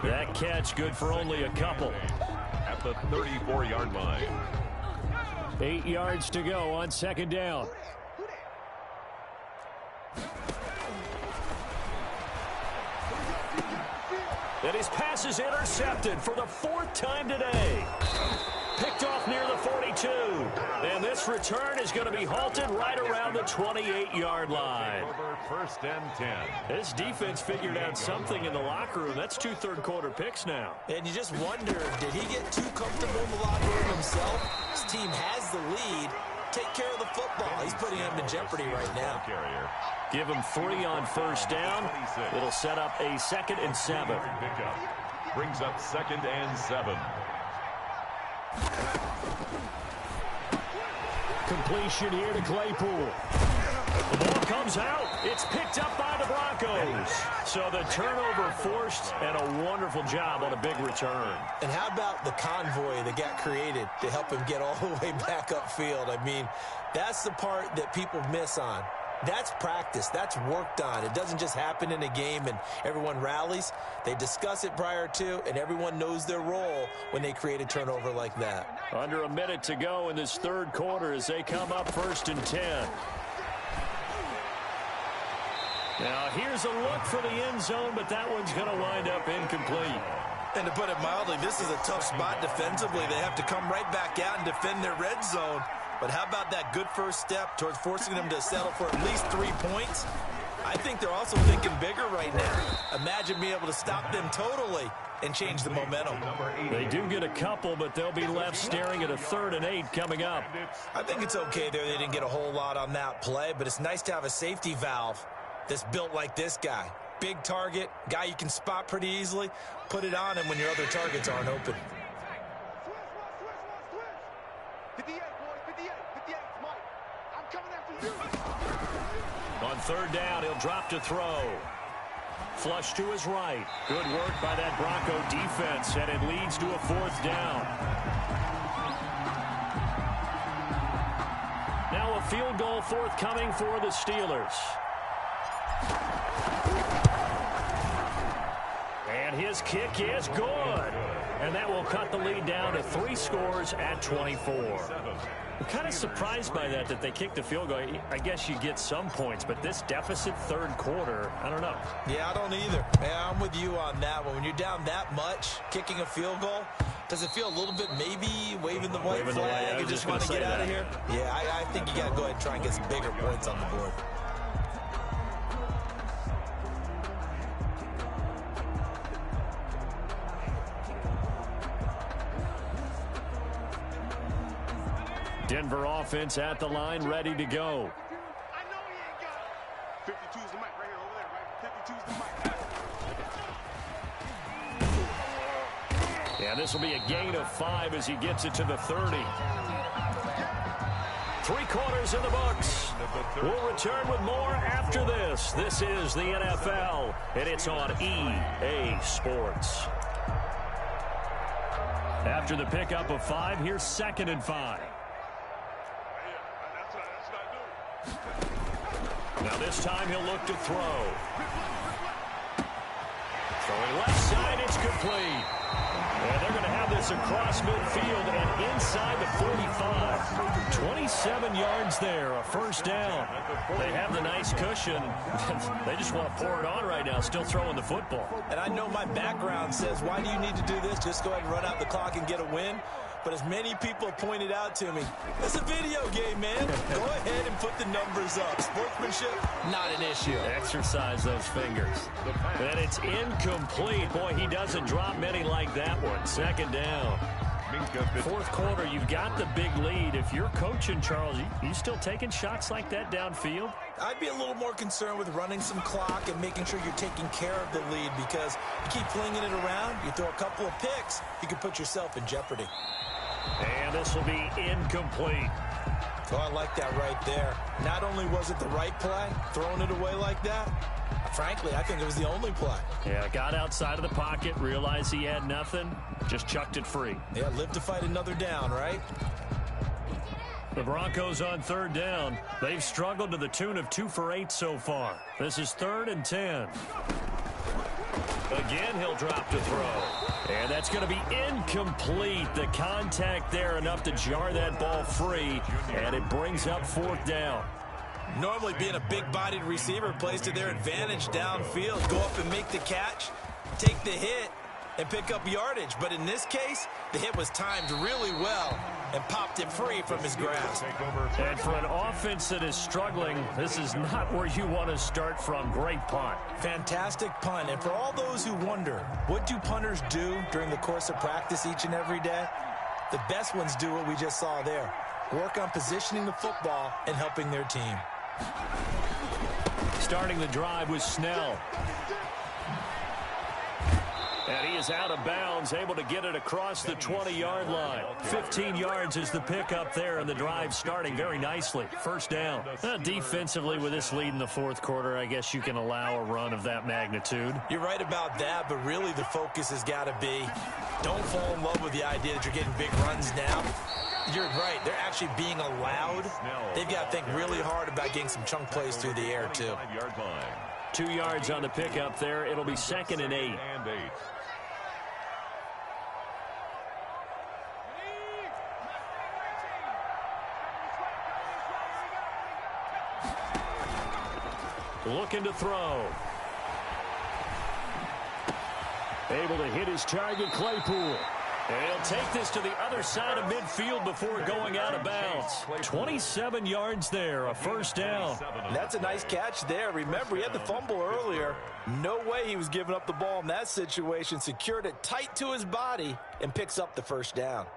That catch good for only a couple. At the 34-yard line. 8 yards to go on 2nd down. And his pass is intercepted for the 4th time today. Picked off near the 42. And this return is going to be halted right around the 28-yard line. Over 1st and 10. This defense figured out something in the locker room. That's 2 third-quarter picks now. And you just wonder, did he get too comfortable in the locker room himself? His team has the lead. Take care of the football. He's putting him in jeopardy right now. Give him 3 on 1st down. It'll set up a 2nd and 7. Brings up 2nd and 7. Completion here to Claypool. The ball comes out. It's picked up by the Broncos. So the turnover forced, and a wonderful job on a big return. And how about the convoy that got created to help him get all the way back upfield? I mean, that's the part that people miss on. That's practice. That's worked on. It doesn't just happen in a game and everyone rallies. They discuss it prior to, and everyone knows their role when they create a turnover like that. Under a minute to go in this 3rd quarter as they come up 1st and 10. Now here's a look for the end zone, but that one's going to wind up incomplete. And to put it mildly, this is a tough spot defensively. They have to come right back out and defend their red zone. But how about that good first step towards forcing them to settle for at least 3 points? I think they're also thinking bigger right now. Imagine being able to stop them totally and change the momentum. They do get a couple, but they'll be left staring at a 3rd and 8 coming up. I think it's okay there. They didn't get a whole lot on that play, but it's nice to have a safety valve that's built like this guy. Big target, guy you can spot pretty easily. Put it on him when your other targets aren't open. 58, boys, 58, 58, Mike. I'm coming after you. On 3rd down, he'll drop to throw. Flush to his right. Good work by that Bronco defense, and it leads to a 4th down. Now a field goal forthcoming for the Steelers. And his kick is good. And that will cut the lead down to 3 scores at 24. I'm kind of surprised by that they kicked the field goal. I guess you get some points, but this deficit 3rd quarter, I don't know. Yeah, I don't either. Yeah, I'm with you on that one. When you're down that much, kicking a field goal, does it feel a little bit maybe waving the white flag and just want to get out of here? Yeah, I think you got to go ahead and try and get some bigger points on the board. Denver offense at the line, ready to go. I know he ain't got it. 52's the mic right here, over there, right? 52's the mic. Yeah, this will be a gain of 5 as he gets it to the 30. 3 quarters in the books. We'll return with more after this. This is the NFL, and it's on EA Sports. After the pickup of 5, here's 2nd and 5. Now this time he'll look to throw. Throwing left side, it's complete. And they're going to have this across midfield and inside the 45. 27 yards there, a 1st down. They have the nice cushion. They just want to pour it on right now, still throwing the football. And I know my background says, why do you need to do this? Just go ahead and run out the clock and get a win. But as many people pointed out to me, it's a video game, man. Go ahead and put the numbers up. Sportsmanship, not an issue. Exercise those fingers. And it's incomplete. Boy, he doesn't drop many like that one. 2nd down. 4th quarter, you've got the big lead. If you're coaching, Charles, you still taking shots like that downfield? I'd be a little more concerned with running some clock and making sure you're taking care of the lead, because you keep flinging it around, you throw a couple of picks, you can put yourself in jeopardy. And this will be incomplete. Oh, I like that right there. Not only was it the right play, throwing it away like that, frankly, I think it was the only play. Yeah, got outside of the pocket, realized he had nothing, just chucked it free. Yeah, live to fight another down, right? The Broncos on 3rd down. They've struggled to the tune of 2 for 8 so far. This is 3rd and 10. Again, he'll drop to throw. And that's going to be incomplete. The contact there enough to jar that ball free, and it brings up 4th down. Normally being a big-bodied receiver plays to their advantage downfield. Go up and make the catch. take the hit and pick up yardage. But in this case, the hit was timed really well and popped it free from his grasp. And for an offense that is struggling, this is not where you want to start from. Great punt. Fantastic punt. And for all those who wonder, what do punters do during the course of practice each and every day? The best ones do what we just saw there. Work on positioning the football and helping their team. Starting the drive with Snell. And he is out of bounds, able to get it across the 20-yard line. 15 yards is the pickup there, and the drive starting very nicely. First down. Defensively, with this lead in the fourth quarter, I guess you can allow a run of that magnitude. You're right about that, but really the focus has got to be, don't fall in love with the idea that you're getting big runs now. You're right. They're actually being allowed. They've got to think really hard about getting some chunk plays through the air, too. 2 yards on the pickup there. It'll be 2nd and 8. Looking to throw. Able to hit his target, Claypool. And he'll take this to the other side of midfield before going out of bounds. 27 yards there, a first down. That's a nice catch there. Remember, he had the fumble earlier. No way he was giving up the ball in that situation. Secured it tight to his body and picks up the first down.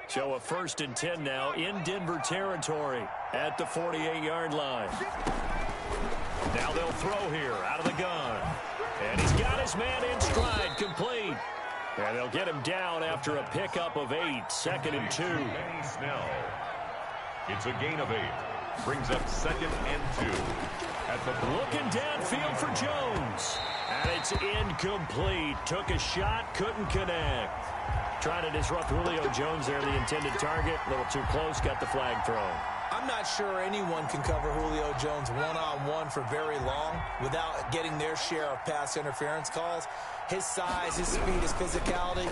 So a 1st and 10 now in Denver territory at the 48-yard line. Now they'll throw here out of the gun. And he's got his man in stride, complete. And they'll get him down after a pickup of 8, 2nd and 2. Snell. It's a gain of 8. Brings up 2nd and 2. At the looking downfield for Jones. And it's incomplete. Took a shot, couldn't connect. Trying to disrupt Julio Jones there, the intended target. A little too close, got the flag thrown. I'm not sure anyone can cover Julio Jones one-on-one for very long without getting their share of pass interference calls. His size, his speed, his physicality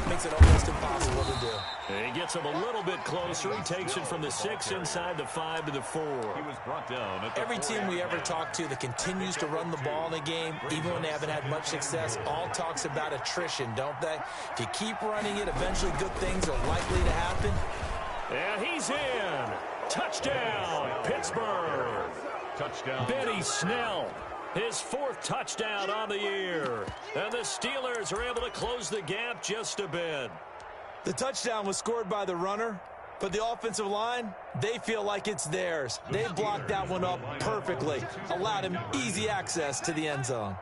makes it almost impossible to do. And he gets him a little bit closer. He takes it from the 6 inside the 5 to the 4. He was brought down at the Every team we ever talk to that continues to run the ball in a game, even when they haven't had much success, all talks about attrition, don't they? If you keep running it, eventually good things are likely to happen. And he's in. Touchdown, Pittsburgh. touchdown. Benny Snell, his 4th touchdown on the year. And the Steelers are able to close the gap just a bit. The touchdown was scored by the runner, but the offensive line, they feel like it's theirs. They blocked that one up perfectly, allowed him easy access to the end zone.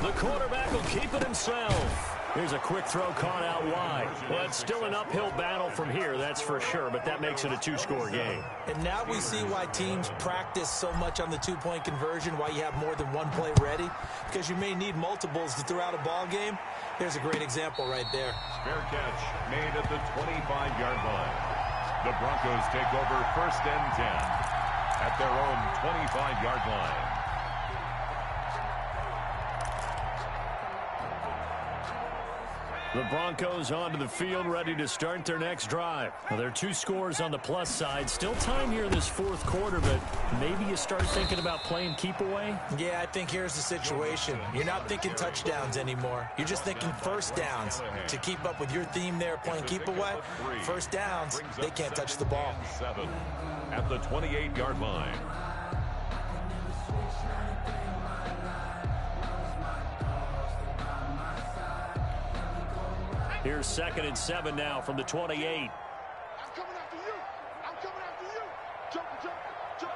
The quarterback will keep it himself. Here's a quick throw caught out wide. Well, it's still an uphill battle from here, that's for sure, but that makes it a 2-score game. And now we see why teams practice so much on the 2-point conversion, why you have more than one play ready, because you may need multiples to throw out a ball game. There's a great example right there. Fair catch made at the 25-yard line. The Broncos take over 1st and 10 at their own 25-yard line. The Broncos onto the field, ready to start their next drive. Well, there are 2 scores on the plus side. Still time here in this 4th quarter, but maybe you start thinking about playing keep away? Yeah, I think here's the situation. You're not thinking touchdowns anymore. You're just thinking first downs. To keep up with your theme there, playing keep away, first downs, they can't touch the ball. 7 at the 28-yard line. Here's 2nd and 7 now from the 28. I'm coming after you. I'm coming after you. Jump, jump, jump.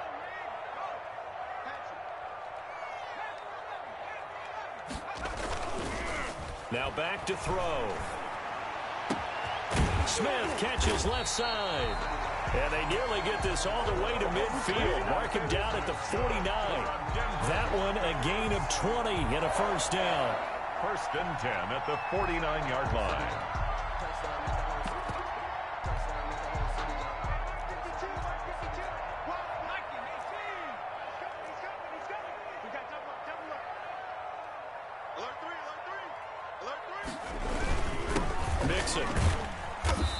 Now back to throw. Smith catches left side. And they nearly get this all the way to midfield. Mark him down at the 49. That one a gain of 20 and a first down. 1st and 10 at the 49-yard line. Mixon.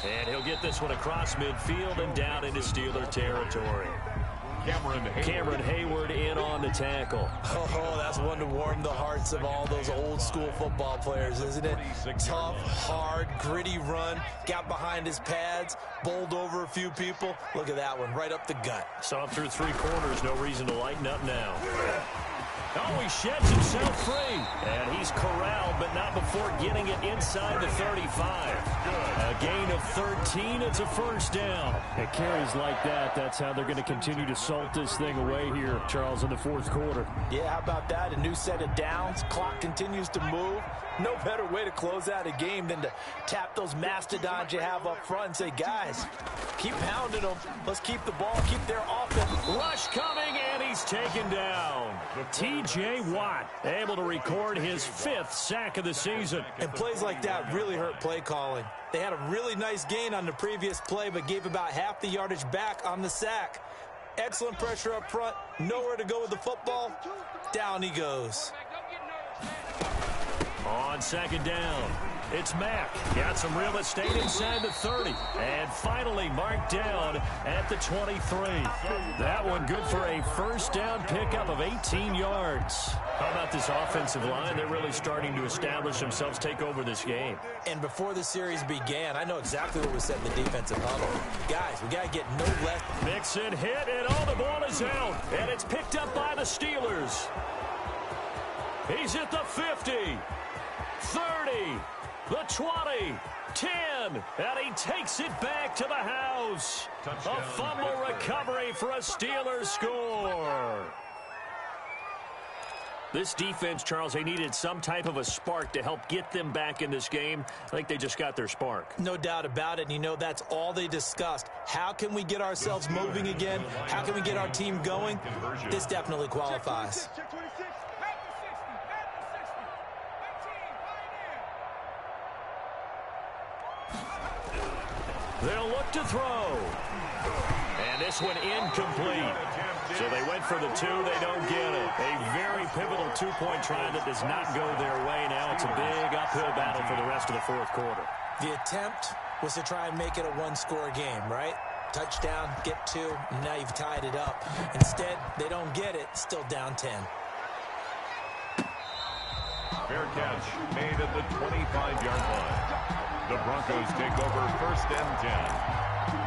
And he'll get this one across midfield and down into Steeler territory. Cameron Hayward in on the tackle. Oh, that's one to warm the hearts of all those old school football players, isn't it? Tough, hard, gritty run. Got behind his pads, bowled over a few people. Look at that one, right up the gut. Saw him through 3 corners. No reason to lighten up now. Oh, he sheds himself free. And he's corralled, but not before getting it inside the 35. A gain of 13. It's a first down. It carries like that. That's how they're going to continue to salt this thing away here, Charles, in the 4th quarter. Yeah, how about that? A new set of downs. Clock continues to move. No better way to close out a game than to tap those mastodons you have up front and say, guys, keep pounding them. Let's keep the ball, keep their offense. Rush coming, and he's taken down. T.J. Watt able to record his 5th sack of the season. And plays like that really hurt play calling. They had a really nice gain on the previous play, but gave about half the yardage back on the sack. Excellent pressure up front. Nowhere to go with the football. Down he goes. On 2nd down, it's Mack. Got some real estate inside the 30. And finally marked down at the 23. That one good for a first down pickup of 18 yards. How about this offensive line? They're really starting to establish themselves, take over this game. And before the series began, I know exactly what was said in the defensive huddle. Guys, we got to get no less. Mixon hit, and all the ball is out. And it's picked up by the Steelers. He's at the 50. 30, the 20, 10, and he takes it back to the house. A fumble recovery for a Steelers score. This defense, Charles, they needed some type of a spark to help get them back in this game. I think they just got their spark. No doubt about it, and you know that's all they discussed. How can we get ourselves moving again? How can we get our team going? This definitely qualifies. They'll look to throw. And this one incomplete. So they went for the 2. They don't get it. A very pivotal 2-point try that does not go their way. Now it's a big uphill battle for the rest of the 4th quarter. The attempt was to try and make it a 1-score game, right? Touchdown, get 2, and now you've tied it up. Instead, they don't get it. Still down 10. Fair catch made at the 25-yard line. The Broncos take over 1st and 10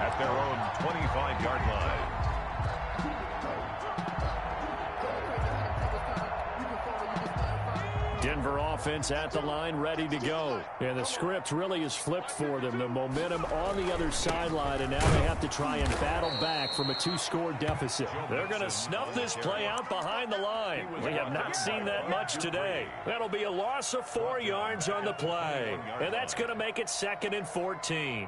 at their own 25-yard line. Denver offense at the line, ready to go. And the script really is flipped for them. The momentum on the other sideline, and now they have to try and battle back from a 2-score deficit. They're going to snuff this play out behind the line. We have not seen that much today. That'll be a loss of 4 yards on the play. And that's going to make it 2nd and 14.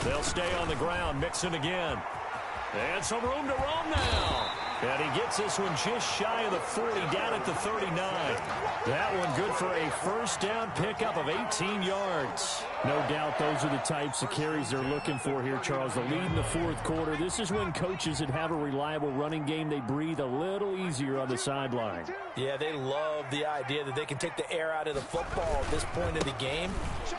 They'll stay on the ground. Mixon again. And some room to roam now. And he gets this one just shy of the 40, down at the 39. That one good for a first down pickup of 18 yards. No doubt those are the types of carries they're looking for here, Charles. The lead in the 4th quarter. This is when coaches that have a reliable running game, they breathe a little easier on the sideline. Yeah, they love the idea that they can take the air out of the football at this point of the game.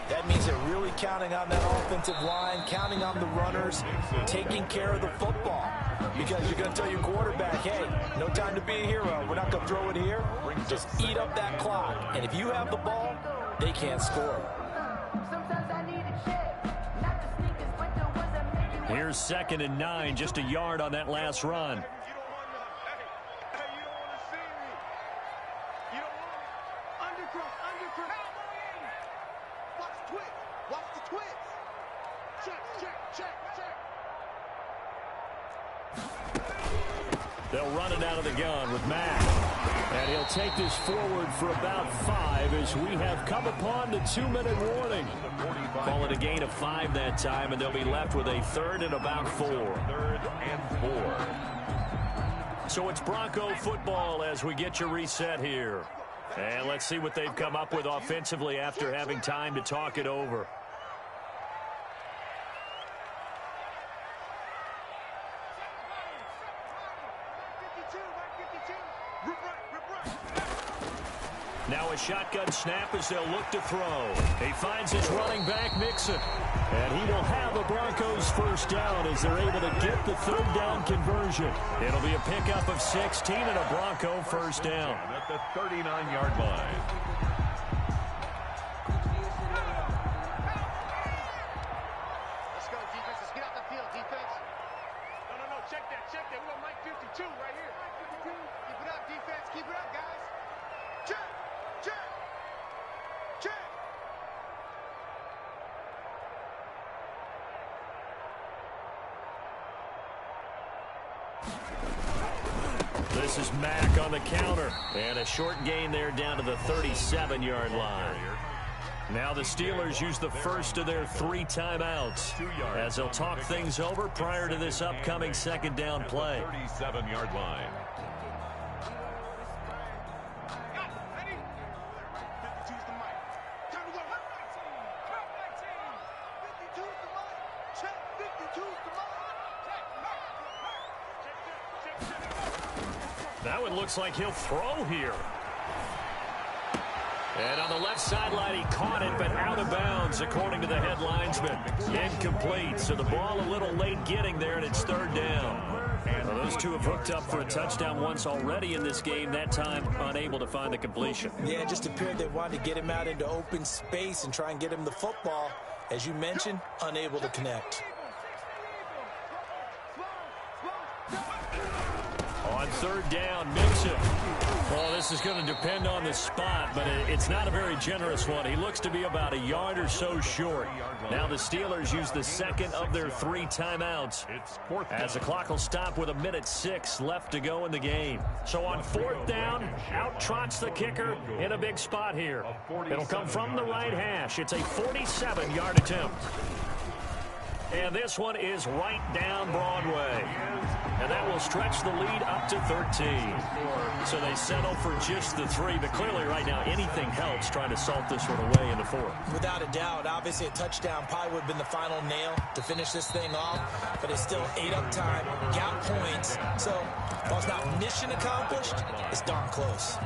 That means they're really counting on that offensive line, counting on the runners, taking care of the football. Because you're going to tell your quarterback, hey, no time to be a hero. We're not going to throw it here. Just eat up that clock. And if you have the ball, they can't score. Here's 2nd and 9, just a yard on that last run. They'll run it out of the gun with Mack. And he'll take this forward for about 5 as we have come upon the 2-minute warning. Call it a gain of 5 that time, and they'll be left with a 3rd and about 4. 3rd and 4. So it's Bronco football as we get your reset here. And let's see what they've come up with offensively after having time to talk it over. Now a shotgun snap as they'll look to throw. He finds his running back, Mixon. And he will have the Broncos first down as they're able to get the third down conversion. It'll be a pickup of 16 and a Bronco first down. At the 39-yard line. Let's go, defense. Let's get out the field, defense. No. Check that. We got Mike 52 right here. Keep it up, defense. Keep it up, guys. Check. This is Mack on the counter. And a short gain there down to the 37-yard line. Now the Steelers use the first of their 3 timeouts as they'll talk things over prior to this upcoming second down play. 37-yard line. That one looks like he'll throw here. And on the left sideline, he caught it, but out of bounds, according to the head linesman. Incomplete, so the ball a little late getting there, and it's third down. Well, those two have hooked up for a touchdown once already in this game, that time unable to find the completion. Yeah, it just appeared they wanted to get him out into open space and try and get him the football. As you mentioned, unable to connect. On third down, Mixon. Well, this is going to depend on the spot, but it's not a very generous one. He looks to be about a yard or so short. Now the Steelers use the second of their 3 timeouts as the clock will stop with 1:06 left to go in the game. So on fourth down, out trots the kicker in a big spot here. It'll come from the right hash. It's a 47-yard attempt. And this one is right down Broadway. And that will stretch the lead up to 13. So they settle for just the 3. But clearly right now anything helps trying to salt this one away in the 4th. Without a doubt, obviously a touchdown probably would have been the final nail to finish this thing off. But it's still 8 up time, got points. So while it's not mission accomplished, it's darn close.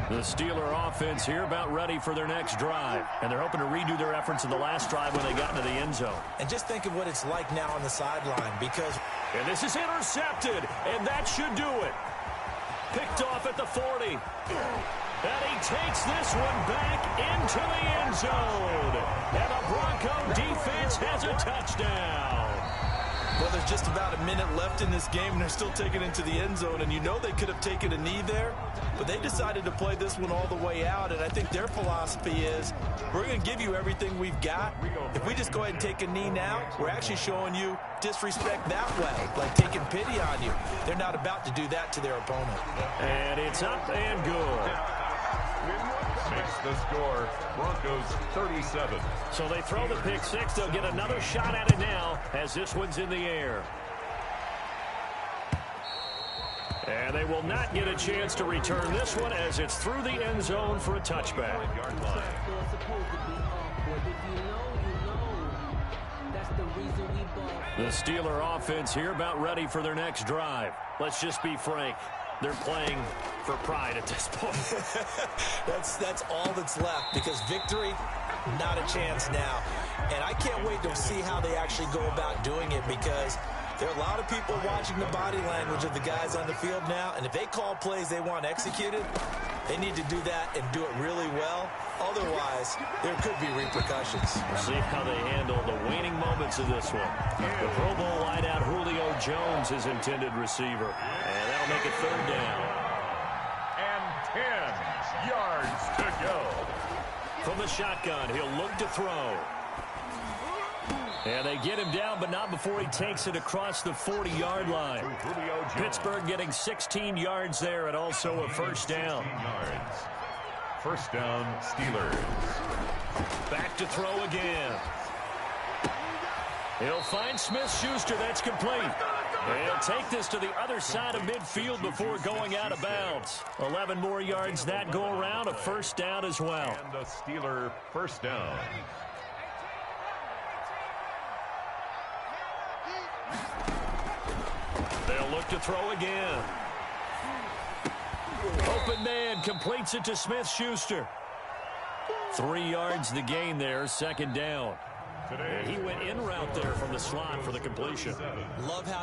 The Steeler offense here about ready for their next drive. And they're hoping to redo their efforts in the last drive when they got into the end zone. And just think of what it's like now on the sideline because... And this is intercepted, and that should do it. Picked off at the 40. And he takes this one back into the end zone. And the Bronco defense has a touchdown. Well, there's just about a minute left in this game, and they're still taking it to the end zone. And you know they could have taken a knee there, but they decided to play this one all the way out. And I think their philosophy is, we're going to give you everything we've got. If we just go ahead and take a knee now, we're actually showing you disrespect that way, like taking pity on you. They're not about to do that to their opponent. And it's up and good. Makes the score Broncos 37. So they throw the pick 6. They'll get another shot at it now as this one's in the air. And they will not get a chance to return this one as it's through the end zone for a touchback. The Steeler offense here about ready for their next drive. Let's just be frank. They're playing for pride at this point. That's all that's left because victory, not a chance now. And I can't wait to see how they actually go about doing it because there are a lot of people watching the body language of the guys on the field now. And if they call plays they want executed, they need to do that and do it really well. Otherwise, there could be repercussions. We'll see how they handle the waning moments of this one. The Pro Bowl wideout Julio Jones is intended receiver. And that'll make it third down. And 10 yards to go. From the shotgun, he'll look to throw. And they get him down, but not before he takes it across the 40-yard line. Pittsburgh getting 16 yards there and also a first down. First down, Steelers. Back to throw again. He'll find Smith-Schuster. That's complete. And he'll take this to the other side of midfield before going out of bounds. 11 more yards that go around, a first down as well. And the Steeler first down. They'll look to throw again. Open man completes it to Smith-Schuster. 3 yards the gain there, second down. And he went in route there from the slot for the completion. Love how